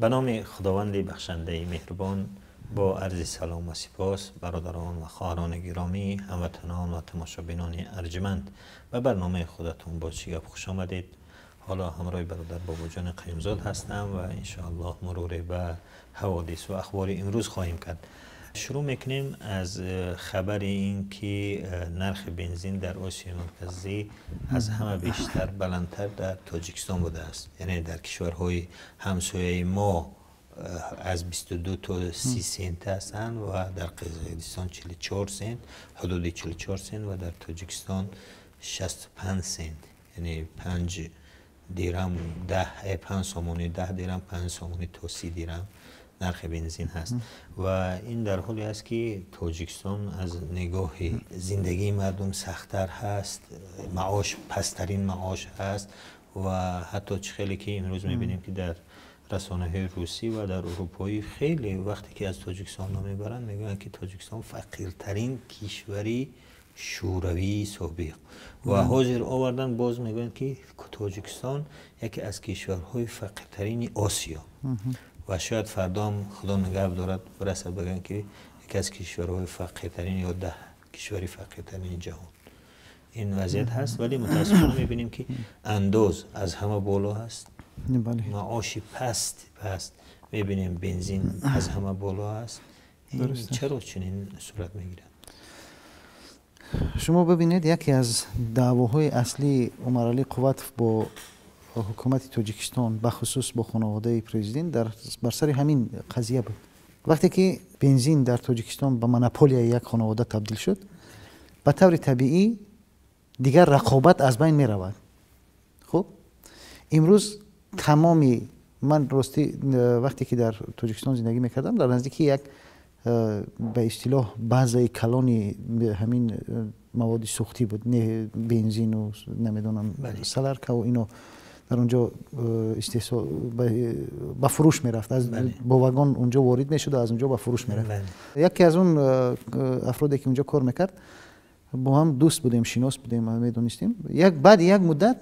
به نام خداوند بخشنده مهربان، با عرض سلام و سپاس برادران و خواهران گرامی، هموطنان و تماشابینان ارجمند و برنامه خودتون با چیگپ خوش آمدید. حالا همراه برادر بابا جان قیمزاد هستم و انشاءالله مرور به حوادث و اخبار امروز خواهیم کرد. شروع میکنیم از خبر این که نرخ بنزین در آسیای مرکزی از همه بیشتر بلندتر در تاجیکستان بوده است. یعنی در کشورهای همسایه ما از 22 تا 30 سنت هستند و در قزاقستان 44 سنت، حدود 44 سنت و در تاجیکستان 65 سنت. یعنی 5 دیرم 5 سومونی 10 دیرم 5 سومونی تا 30 دیرم نرخ بنزین هست و این در حالی است که تاجیکستان از نگاه زندگی مردم سخت‌تر هست، معاش پسترین معاش هست و حتی خیلی که امروز می‌بینیم که در رسانه‌های روسی و در اروپایی خیلی وقتی که از تاجیکستان نام میبرند میگن که تاجیکستان فقیرترین کشوری شوروی سابق و حاضر آوردن باز میگن که تاجیکستان یکی از کشورهای فقیرترین آسیا و شاید فردا هم خدا نگهدار دارد برسد بگن که یکی از کشورهای فقیرترین یا 10 کشوری فقیرترین جهان. این وضعیت هست ولی متاسفانه میبینیم که انداز از همه بالا هست، معاشی پست میبینیم بنزین از همه بالا هست. این چرا چنین صورت میگیرد؟ شما ببینید یکی از دعواهای اصلی عمرعلی قوت با حکومت تاجیکستان بخصوص با خانواده پرزیدنت بر سر همین قضیه بود. وقتی که بنزین در تاجیکستان به مونوپولی یک خانواده تبدیل شد، به طور طبیعی دیگر رقابت از بین می رود. خب امروز تمامی من راستی وقتی که در تاجیکستان زندگی میکردم در نزدیکی یک به اصطلاح بعضی کلانی همین مواد سوختی بود، نه بنزین و نمیدونم سلرکا و اینو در اونجا استحصال با فروش میرفت، از با واگن اونجا وارد میشد و از اونجا با فروش میرفت. یکی از اون افرادی که اونجا کار میکرد با هم دوست بودیم، شناس بودیم، میدونستیم. بعد یک مدت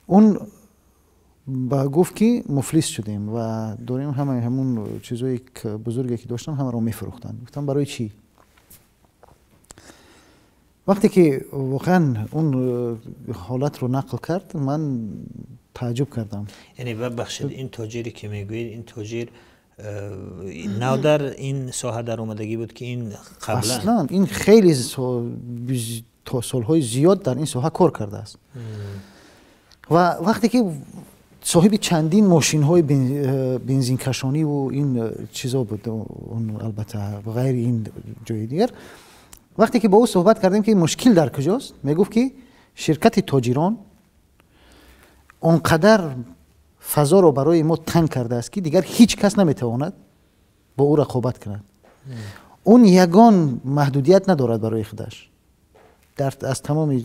اون با گفت که مفلس شدیم و داریم همون چیزایی که بزرگی که داشتن همه رو میفروختن. گفتم برای چی؟ وقتی که واقعا اون حالت رو نقل کرد من تعجب کردم. یعنی ببخشید این تاجری که میگوید این تاجر نو در این ساحه در اومدگی بود که این قبلا اصلا این خیلی تا سالهای زیاد در این ساحه کار کرده است و وقتی که صاحب چندین ماشین های بنزین کشانی و این چیزا بود، اون البته غیر این جای دیگر، وقتی که با او صحبت کردیم که مشکل در کجاست، میگفت که شرکت تاجران اونقدر فضا رو برای ما تنگ کرده است که دیگر هیچ کس نمیتواند با او رقابت کند. اون یگان محدودیت ندارد برای خودش، از تمام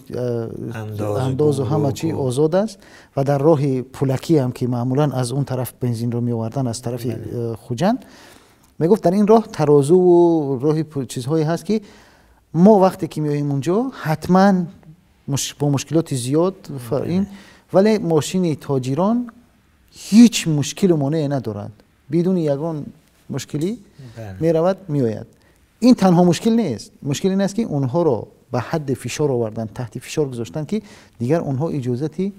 انداز و همه چی آزاد است و در راه پولکی هم که معمولا از اون طرف بنزین رو می آوردن از طرف خوجند، میگفت در این راه ترازو و راه چیزهایی هست که ما وقتی که میاییم اونجا حتما با مشکلات زیاد این، ولی ماشین تاجران هیچ مشکل و مانعی ندارد، بدون یگان مشکلی میرود میآید. این تنها مشکل نیست، مشکل این است که اونها رو به حد فشار آوردن، تحت فشار گذاشتن که دیگر اونها اجازتی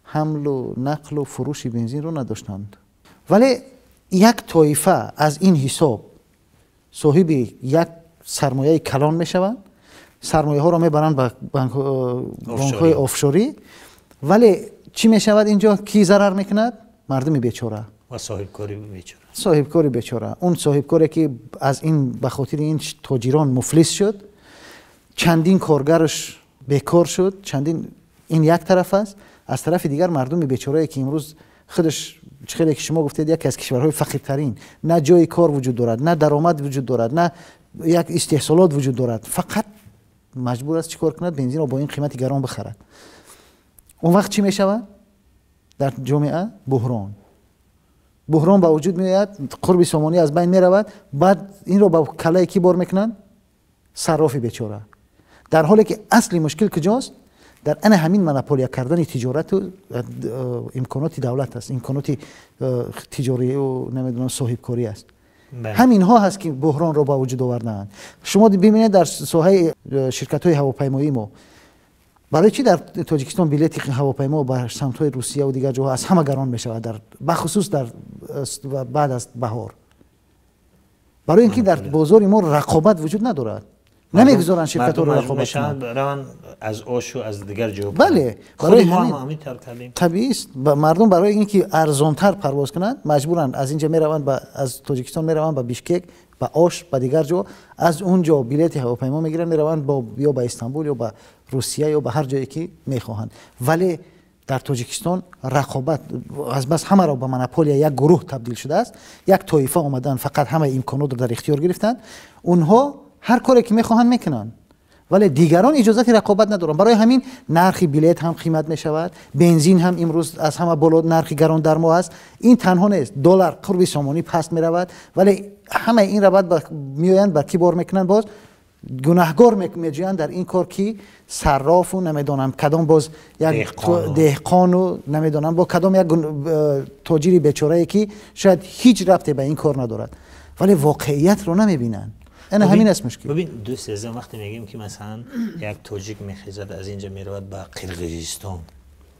حمل و نقل و فروش بنزین رو نداشتند. ولی یک طایفه از این حساب صاحب یک سرمایه کلان میشوند، سرمایه ها رو میبرند به بانک های آفشوری، ولی چی میشود اینجا؟ کی ضرر میکند؟ مردم بیچاره و صاحبکاری بیچاره. صاحبکاری بیچاره، اون صاحبکاری که از این به خاطر این تاجران مفلس شد، چندین کارگرش بیکار شد، چندین. این یک طرف است. از طرف دیگر مردم بیچاره که امروز خودش خیلی که شما گفتید یکی از کشورهای فقیرترین، نه جای کار وجود دارد، نه درآمد وجود دارد، نه یک استحصالات وجود دارد، فقط مجبور است چیکار کند؟ بنزین رو با این قیمت گران بخرد. اون وقت چی میشود در جامعه؟ بحران به وجود میآید، قرب سامانی از بین میرود، بعد این رو با کلای کی بار میکنند؟ صراف بیچاره. در حالی که اصلی مشکل کجاست؟ در ان همین مونوپولیا کردن تجارت و امکانات دولت است، امکانات تجاری و نمیدونم صاحبکاری است. همین ها هست که بحران رو با وجود آوردن. شما ببینید در ساحه شرکت های هواپیمایی ما برای چی در تاجیکستان بلیط هواپیما به سمت های روسیه و دیگر جاها از همه گران می شود، در بخصوص در بعد از بهار؟ برای اینکه در بازار ما رقابت وجود ندارد، نمیگذارن شرکت ها رو رقابت کنند از آش و از دیگر جاها. بله، برای ما همین طور کردیم. طبیعی است. مردم برای اینکه ارزانتر پرواز کنند مجبورن از اینجا میروند از تاجیکستان میروند به بیشکک، به آش، به دیگر جا، از اونجا بلیط هواپیما میگیرن میروند یا به استانبول یا به روسیه یا به هر جایی که میخواهند. ولی در تاجیکستان رقابت از بس همه را به مونوپولیا یک گروه تبدیل شده است. یک طایفه آمدن فقط همه امکانات رو در اختیار گرفتن، اونها هر کاری که میخواهند میکنن، ولی دیگران اجازه رقابت ندارن. برای همین نرخ بلیط هم قیمت میشود، بنزین هم امروز از همه بالا نرخ گران در ما است. این تنها نیست، دلار قرب سامانی پست میرود، ولی همه این رود میآیند با کی بار میکنن؟ باز گناهگار میجویند در این کار که صراف و نمیدونم کدام باز یک دهقان و نمیدونم با کدام یک تاجری بیچاره که شاید هیچ ربطی به این کار ندارد، ولی واقعیت رو نمیبینن. انا همین است مشکل. ببین دوست عزیزم، وقتی میگیم که مثلا یک تاجیک میخیزد از اینجا میرود به قرقیزستان،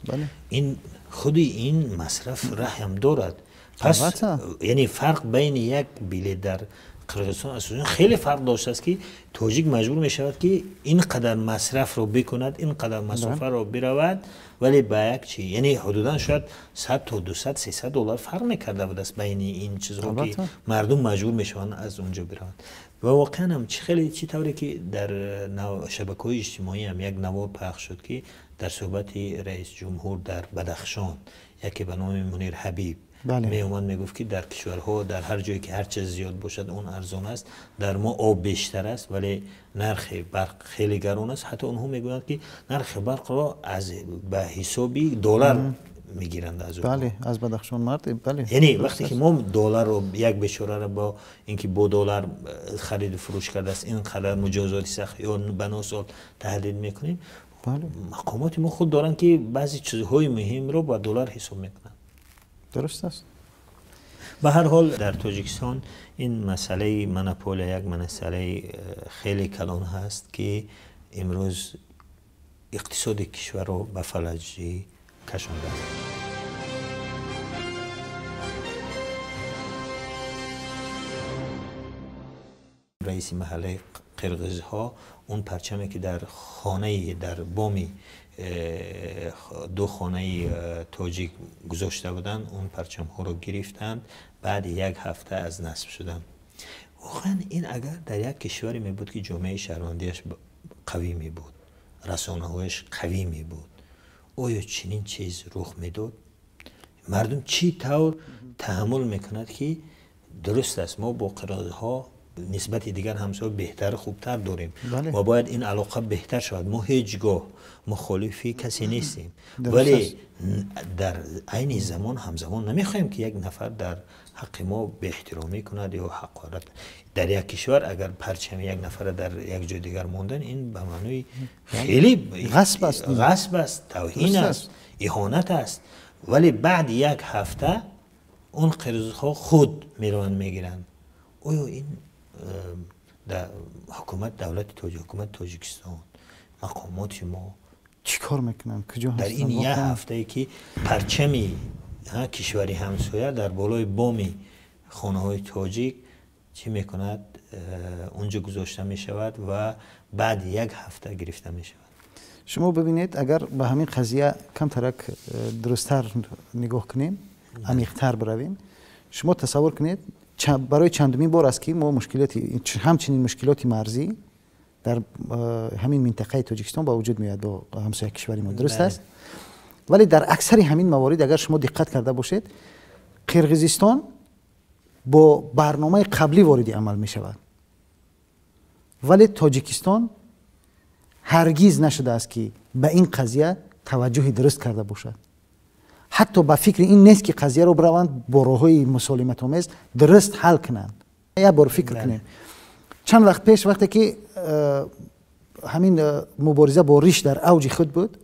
بله، این خودی این مصرف رحم دارد. پس یعنی فرق بین یک بلیط در قرقیزستان اصلا خیلی فرق داشته است که تاجیک مجبور می شود که این قدر مصرف رو بکند، این قدر مسافه رو برود، ولی با یک چی، یعنی حدودا شاید 100 تا 200 300 دلار فرق میکرده بود است بین این چیزها که مردم مجبور می شوند از اونجا بروند. و واقعا هم چی طوری که در شبکه‌های اجتماعی هم یک نوار پخش شد که در صحبت رئیس جمهور در بدخشان یکی به نام منیر حبیب می اومد میگفت که در کشورها در هر جایی که هر چیز زیاد باشد اون ارزان است، در ما آب بیشتر است ولی نرخ برق خیلی گران است. حتی اونها میگویند که نرخ برق را از به حسابی دلار میگیرند از اون. بله، از بدخشان مرد. بله، یعنی وقتی که ما دلار رو یک بیچاره رو با اینکه با دلار خرید و فروش کرده است این قدر مجازات سخت یا بنا سال تهدید میکنیم، بله، مقامات ما خود دارن که بعضی چیزهای مهم رو با دلار حساب میکنن. درست است. به هر حال در تاجیکستان این مسئله مونوپولیا یک مسئله خیلی کلان هست که امروز اقتصاد کشور رو به فلج کشانده است. رئیس محله قرقیزها اون پرچمی که در خانه در بامی دو خانه تاجیک گذاشته بودن اون پرچم ها رو گرفتند، بعد یک هفته از نصب شدن. واقعا این اگر در یک کشوری می بود که جامعه شهروندیش قوی می بود، رسانه هایش قوی می بود، آیا چنین چیز رخ میداد؟ مردم چی طور تحمل میکند که درست است ما با قرقیزها نسبت دیگر همسایه بهتر خوبتر داریم، بله، و باید این علاقه بهتر شود. ما هیچگاه مخالفی کسی نیستیم، ولی در عین زمان همزمان نمیخوایم که یک نفر در حق ما به احترامی کند یا حقارت. در یک کشور اگر پرچم یک نفر در یک جای دیگر موندن این به معنی خیلی غصب است، توهین است، اهانت است. ولی بعد یک هفته اون قرقیزها خود میروند میگیرن. آیا این در حکومت دولت حکومت تاجیکستان مقامات ما چی کار میکنن کجا در این یک هفته که پرچمی کشوری همسایه در بالای بامی خانه های تاجیک چی میکند اونجا گذاشته میشود و بعد یک هفته گرفته میشود؟ شما ببینید اگر به همین قضیه کم ترک درستتر نگاه کنیم، عمیق‌تر برویم، شما تصور کنید برای چندمین بار است که ما مشکلاتی همچنین مشکلات مرزی در همین منطقه تاجیکستان با وجود میاد با همسایه کشوری ما، درست است؟ ولی در اکثر همین موارد اگر شما دقت کرده باشید قرقیزستان با برنامه قبلی وارد عمل می شود، ولی تاجیکستان هرگز نشده است که به این قضیه توجه درست کرده باشد. حتی با فکر این نیست که قضیه رو بروند با راههای مسالمت آمیز درست حل کنند. یا بار فکر کنیم چند وقت پیش وقتی که همین مبارزه با ریش در اوج خود بود،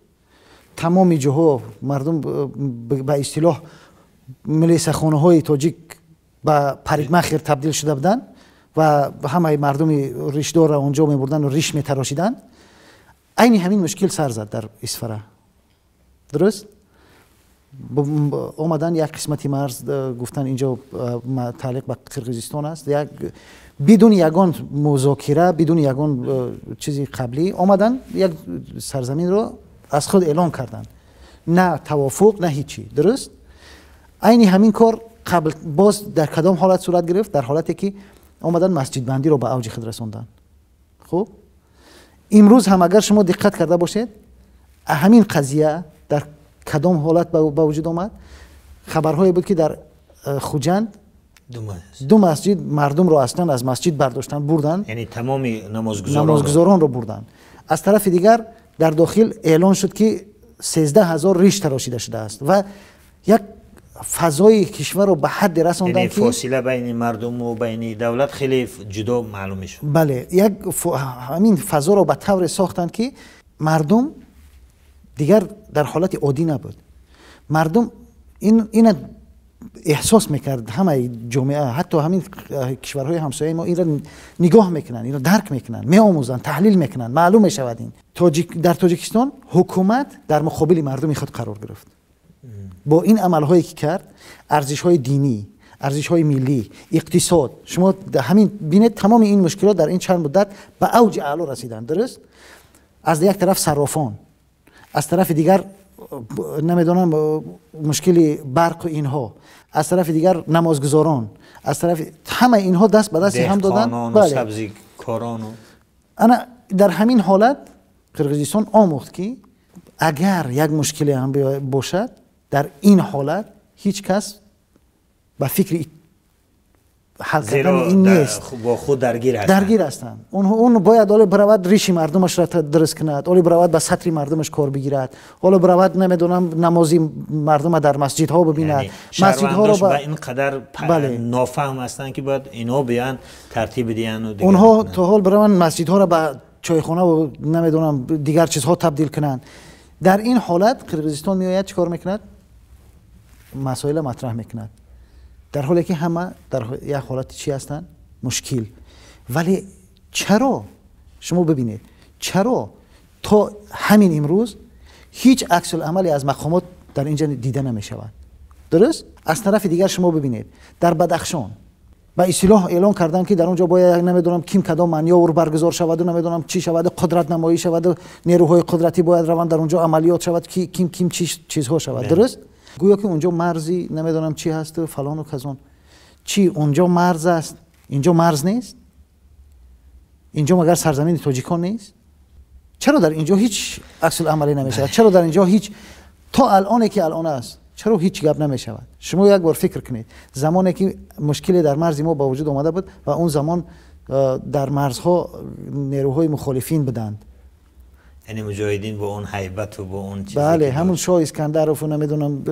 تمام جاها مردم به اصطلاح ملیسخانه های تاجیک به پریدمخیر تبدیل شده بودن و همه مردم ریشدار را اونجا می بردن و ریش می تراشیدن. عین همین مشکل سر زد در اسفره. درست؟ اومدن یک قسمتی مرز گفتن اینجا تعلق به قرقیزستان است، یک بدون یگان مذاکره، بدون یگان چیزی قبلی اومدن یک سرزمین رو از خود اعلام کردن، نه توافق نه هیچی. درست؟ عین همین کار قبل باز در کدام حالت صورت گرفت؟ در حالتی که اومدن مسجد بندی رو به اوج خود رسوندن. خب امروز هم اگر شما دقت کرده باشید همین قضیه در کدام حالت به وجود آمد؟ خبرهایی بود که در خوجند دو مسجد مردم رو اصلا از مسجد برداشتن بردن، یعنی تمام نمازگزاران رو بردن. از طرف دیگر در داخل اعلان شد که 13,000 ریش تراشیده شده است و یک فضای کشور رو به حد رساندن، یعنی که فاصله بین مردم و بین دولت خیلی جدا معلوم میشد. بله، همین فضا رو به طور ساختن که مردم دیگر در حالت عادی نبود. مردم این احساس میکرد، همه جامعه حتی همین کشورهای همسایه ما این را نگاه میکنن، این را درک میکنن، میآموزن، تحلیل میکنن، معلوم میشود. این در تاجیکستان حکومت در مقابل مردم خود قرار گرفت با این عملهایی که کرد. ارزش‌های دینی، ارزش‌های ملی، اقتصاد، شما همین بینید تمام این مشکلات در این چند مدت به اوج اعلا رسیدن. درست؟ از یک طرف صرافان، از طرف دیگر نمیدونم مشکل برق و اینها، از طرف دیگر نمازگزاران، از طرف همه اینها دست به دست هم دادن. بله، سبزی کاران. انا در همین حالت قرقیزستان آموخت که اگر یک مشکلی هم باشد در این حالت هیچ کس به فکر حل کردن این نیست، با خود درگیر هستند. اون باید حالا برود ریش مردمش را درست کند، حالا برود به سطر مردمش کار بگیرد، حالا برود نمیدونم نمازی مردم در مسجدها ببیند. یعنی مسجدها رو به این قدر نافهم هستند که باید اینا بیان ترتیب دیان و اونها تا حال برون مسجدها را به چایخانه و نمیدونم دیگر چیزها تبدیل کنند. در این حالت قرقیزستان میآید چیکار میکند؟ مسائل مطرح میکند، در حالی که همه در یک حالت چی هستند؟ مشکل. ولی چرا؟ شما ببینید چرا تا همین امروز هیچ عکس العملی از مقامات در اینجا دیده نمی شود؟ درست؟ از طرف دیگر شما ببینید در بدخشان با اصطلاح اعلان کردن که در اونجا باید نمیدونم کیم کدام منیور برگزار شود و نمیدونم چی شود، قدرت نمایی شود و نیروهای قدرتی باید روند در اونجا عملیات شود که کیم چیزها شود. درست؟ گویا که اونجا مرزی نمیدونم چی هست و فلان و کزان. چی اونجا مرز است؟ اینجا مرز نیست؟ اینجا مگر سرزمین تاجیکان نیست؟ چرا در اینجا هیچ عکس العملی نمیشه؟ چرا در اینجا هیچ تا الان که الان است چرا هیچ گپ نمیشود؟ شما یک بار فکر کنید زمانی که مشکلی در مرز ما با وجود آمده بود و اون زمان در مرزها نیروهای مخالفین بودند، یعنی مجاهدین با اون هیبت و با اون چیزی، بله، همون شاه اسکندرов و نمیدونم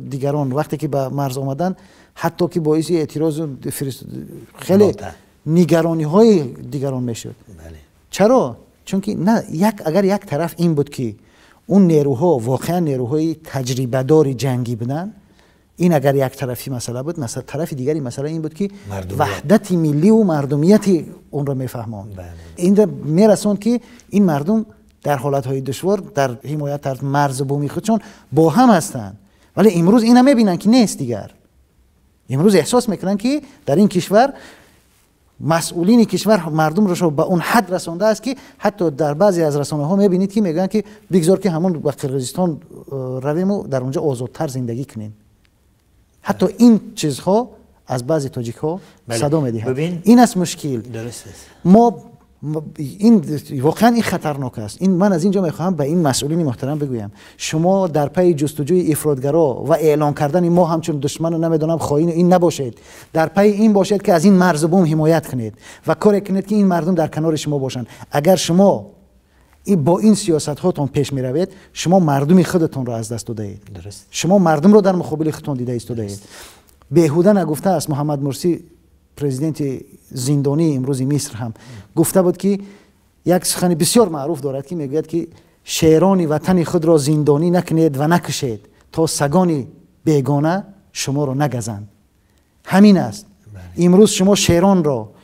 دیگران وقتی که به مرز آمدن حتی که باعث اعتراض خیلی نگرانی های دیگران میشد. بله. چرا؟ چون که نه اگر یک طرف این بود که اون نیروها واقعا نیروهای تجربه دار جنگی بودن، این اگر یک طرفی مسئله بود، مثلا طرف دیگری مسئله این بود که وحدت ملی و مردمیت اون رو میفهموند. بله. این رو میرسوند که این مردم در حالتهای دشوار در حمایت از مرز بومی خودشون با هم هستند. ولی امروز اینا میبینن که نیست دیگر. امروز احساس میکنن که در این کشور مسئولین کشور مردم رو به اون حد رسانده است که حتی در بعضی از رسانه ها میبینید که میگن که بگذار که همون به قرقیزستان رویم و در اونجا آزادتر زندگی کنیم. حتی این چیزها از بعضی تاجیک ها صدا میدهد. این است مشکل. درست است. ما این واقعا این خطرناک است. من از اینجا میخواهم به این مسئولین محترم بگویم شما در پی جستجوی افراطگرا و اعلان کردن ما همچون دشمن و نمیدونم خائن این نباشید. در پی این باشید که از این مرز بوم حمایت کنید و کار کنید که این مردم در کنار شما باشند. اگر شما با این سیاست هاتون پیش می روید شما مردم خودتون را از دست داده اید. درست. شما مردم رو در مقابل خودتون دیده ایستاده. بیهوده نگفته است. محمد مرسی پرزیدنت زندانی امروز مصر هم گفته بود که یک سخن بسیار معروف دارد که میگوید که شیران وطن خود را زندانی نکنید و نکشید تا سگان بیگانه شما را نگزند. همین است. امروز شما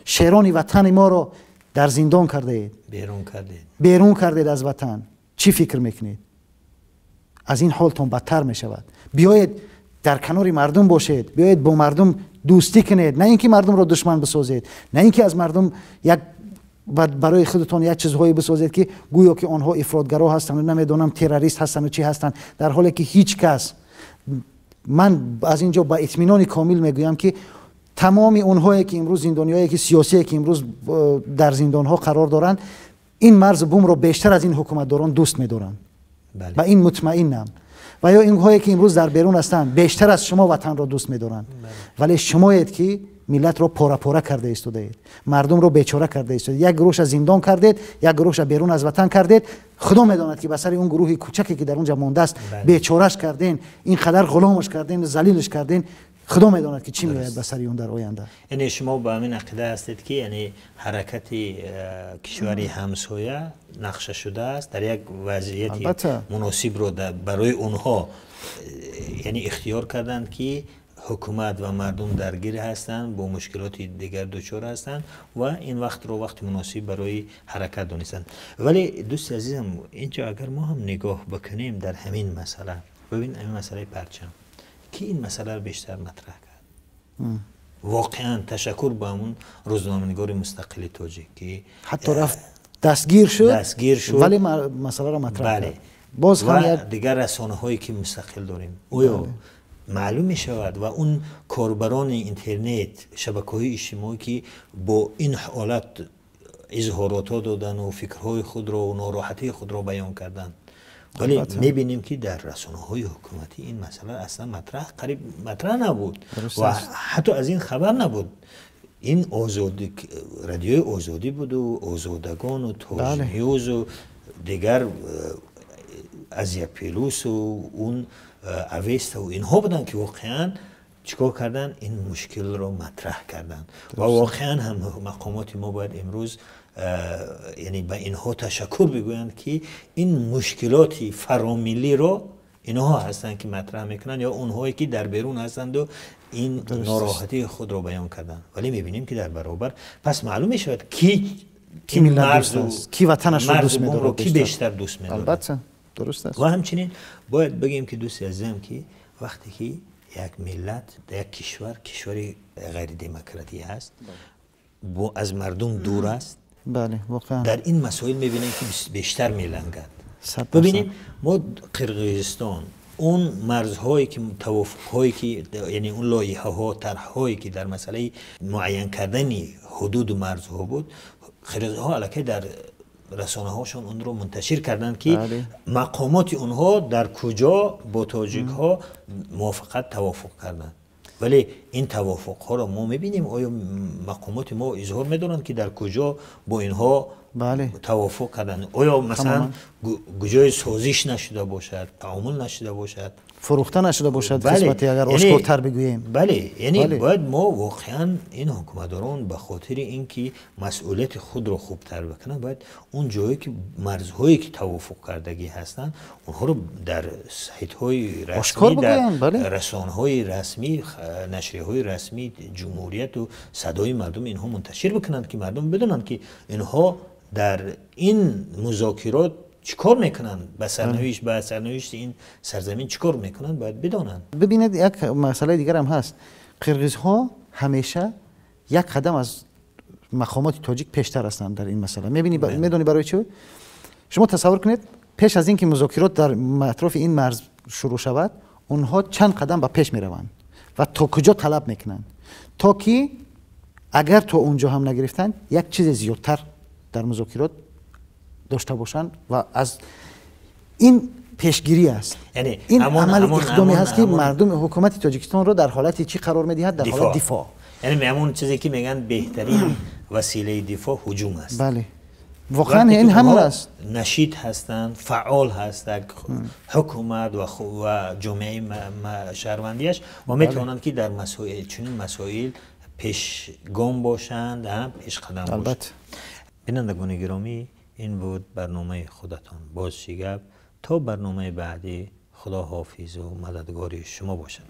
شیران وطن ما را در زندان کرده اید، بیرون کردید از وطن. چی فکر میکنید؟ از این حالتون بدتر می شود. بیایید در کنار مردم باشید، بیایید با مردم دوستی کنید، نه اینکه مردم را دشمن بسازید، نه اینکه از مردم برای خودتون یک چیزهایی بسازید که گویا که آنها افراطگرا هستند و نمیدونم تروریست هستند و چی هستند، در حالی که هیچ کس. من از اینجا با اطمینان کامل میگویم که تمام اونهایی که امروز زندانیایی که سیاسی که امروز در زندانها قرار دارند، این مرز بوم رو بیشتر از این حکومتداران دوست می‌دارند. و این مطمئنم. و یا اینهایی که امروز در بیرون هستند بیشتر از شما وطن را دوست می‌دارند. ولی شمایید که ملت را پاره کرده ایستادید، مردم را بیچاره کرده ایستادید، یک گروهش از زندان کردید، یک گروهش بیرون از وطن کردید. خدا می‌داند که بسر اون گروه کوچکی که در اونجا مونده است بیچارهش کردین، این قدر غلامش کردین، ذلیلش کردین. خدا می‌داند که چی می‌آید بسر اون در آینده. یعنی شما با همین عقیده هستید که یعنی حرکت کشوری همسایه نقشه شده است در یک وضعیت مناسب رو برای اونها یعنی اختیار کردند که حکومت و مردم درگیر هستند، با مشکلات دیگر دچار هستند و این وقت رو وقت مناسب برای حرکت دانستند. ولی دوست عزیزم اینجا اگر ما هم نگاه بکنیم در همین مسئله، ببین این مسئله پرچم که این مسئله رو بیشتر مطرح کرد. واقعا تشکر با همون روزنامه‌نگار مستقل تاجیک که حتی رفت دستگیر شد ولی مسئله رو مطرح کرد. باز و دیگر رسانه‌هایی که مستقل داریم معلوم می شود و اون کاربران اینترنت، شبکه‌های اجتماعی که با این حالت اظهارات دادن و فکرهای خود را و ناراحتی خود را بیان کردن، ولی می‌بینیم که در رسانه‌های حکومتی این مسئله اصلا مطرح نبود و حتی از این خبر نبود. این آزادی رادیوی آزادی بود و آزادگان و تاج نیوز و دیگر از پلوس و اون اویست و اینها بودن که واقعا چیکار کردن؟ این مشکل رو مطرح کردن و واقعا هم مقامات ما باید امروز یعنی به اینها تشکر بگویند که این مشکلات فراملی رو اینها هستند که مطرح میکنن یا اونهایی که در بیرون هستند و این ناراحتی خود رو بیان کردن. ولی میبینیم که در برابر پس معلوم میشود کی مرز و کی وطنش رو دوست می‌داره، کی بیشتر دوست می‌داره. البته درست است. و همچنین باید بگیم که دوست عزیزم که وقتی که یک ملت یک کشوری غیر دموکراتی هست از مردم دور است، بله واقعا در این مسائل می‌بینیم که بیشتر میلنگند. ببینیم ما قرقیزستان اون مرزهایی که توافق‌هایی که یعنی اون لایحه‌ها طرح‌هایی که در مسئله معین کردن حدود مرزها بود، قرقیزها الکی در رسانه‌هاشون اون رو منتشر کردن که مقامات اونها در کجا با تاجیک‌ها موافقت توافق کردن. ولی این توافق ها رو ما میبینیم آیا مقامات ما اظهار میدونن که در کجا با اینها توافق کردن؟ آیا مثلا کجای سازش نشده باشد، تعامل نشده باشد، فروخته نشده باشد؟ قسمتی اگر آشکارتر بگوییم. بله یعنی باید ما واقعا این حکومتداران به خاطر اینکه مسئولیت خود رو خوبتر بکنن باید اون جایی که مرزهایی که توافق کردگی هستن اونها رو در سایت‌های رسمی، در رسانه‌های رسمی، نشریه‌های رسمی جمهوریت و صدای مردم اینها منتشر بکنن که مردم بدونن که اینها در این مذاکرات چیکار میکنن، به سرنوشت این سرزمین چیکار میکنن باید بدونن. ببینید یک مسئله دیگر هم هست. قرقیزها همیشه یک قدم از مقامات تاجیک پیشتر هستند در این مسئله. میدونی برای چی؟ شما تصور کنید پیش از اینکه مذاکرات در اطراف این مرز شروع شود اونها چند قدم به پیش میروند و تا کجا طلب میکنن تا که اگر تو اونجا هم نگرفتن یک چیز زیادتر در مذاکرات داشته باشند و از این پیشگیری است. یعنی این عمل اقدامی هست که مردم حکومت تاجیکستان رو در حالتی چی قرار میدهد؟ در حالت دفاع. یعنی همون چیزی که میگن بهترین وسیله دفاع هجوم است. بله واقعا این همون است. نشید هستند، فعال هستند حکومت و جامعه شهروندیش و میتونند که در چنین مسائل پیشگام باشند، پیش قدم باشند. البته بینندگان گرامی این بود برنامه خودتان باز شیگب. تا برنامه بعدی خدا حافظ و مددگاری شما باشد.